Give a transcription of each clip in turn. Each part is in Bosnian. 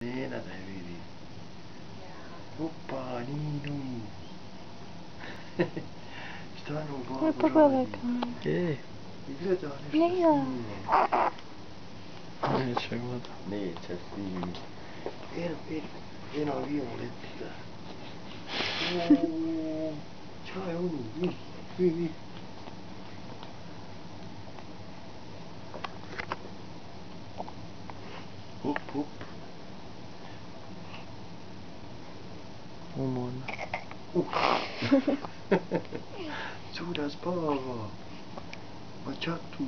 Nena dai vedi. Oppa, Nino. Stanno Come pogledaj kameru. I gleda nešto Nena. snime. Neće gleda. Neće snimi. Eno avion leti da. Šta je ono? Vidi. Hop, hop. Umorna. Cura spava. Ma čatu.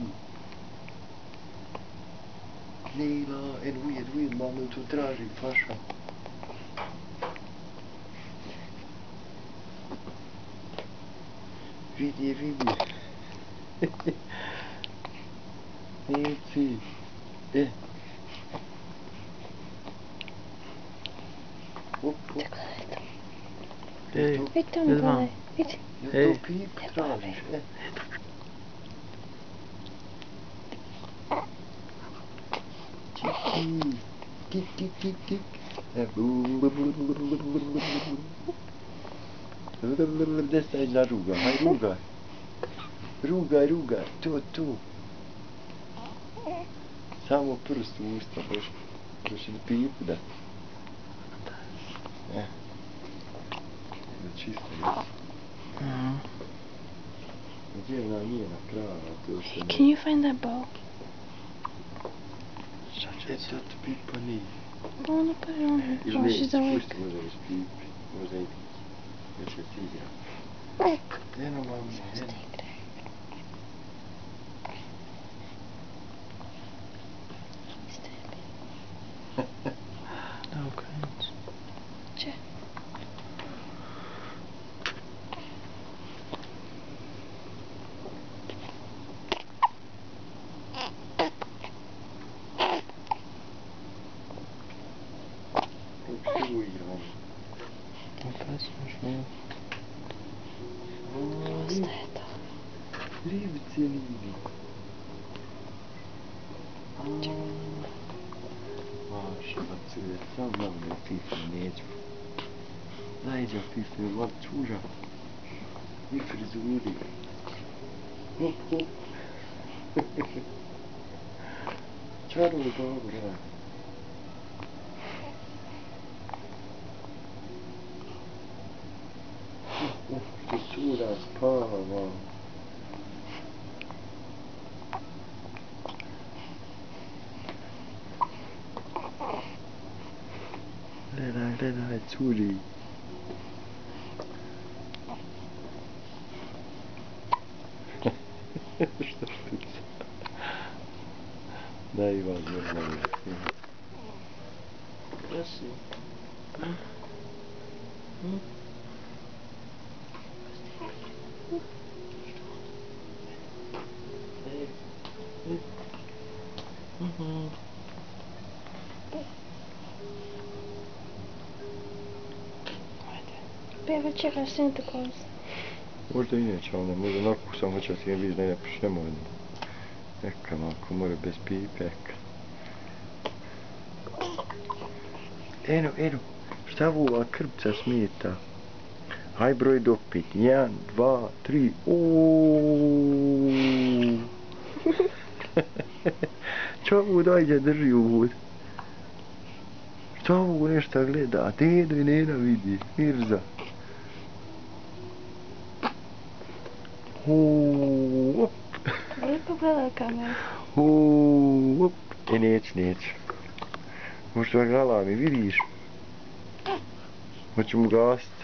Nila, ujed, mama tu traži, faša. Vidi. Nici. Hop. Ej, Vidi tamo gledaj, vidi. Ja to pip tražiš, Kik. Gdje staj na ruga? Haj rugaj. Tu. Samo prst u usta, baš ili pipu da. Da čisto jesi. Gdje ona nije na krava, to se ne... Can you find that bow? Eto pipa nije. Wanna put it on her. Ili Oh, she's awake. pusti možda već pipi. Možda ide. Još je tigra. Eno mami, eno. Da okrenuti. Če? Kako tu igram? Opet smo šli. Ostaje to. Ribice Nini. Mašala cvijet, sam malo da pipa neću. Najđa pipa, vat čuža. I frizuri. Hop. Čaro dobro. Što cura spava. Gledaj, curi. Što štuca. Daj Ivan, normalno. Gdje si? Evo čekaš Santa Claus. Možda i neće, ali možda onako sam hoće da ti vidiš da ne pišemo jedno. Eka, ako mora bez pipe, eka. Eno, šta ova krpca smeta? Haj broj do 5, 1, 2, 3, uuuu. Čo ovo dajde drži u vod? Šta ovo nešto gleda? Dedo i Nena vidi, Mirza. Op. Ali pogledaj kameru. Op. Neću. Možda galami, vidiš? Hoću mu gasiti.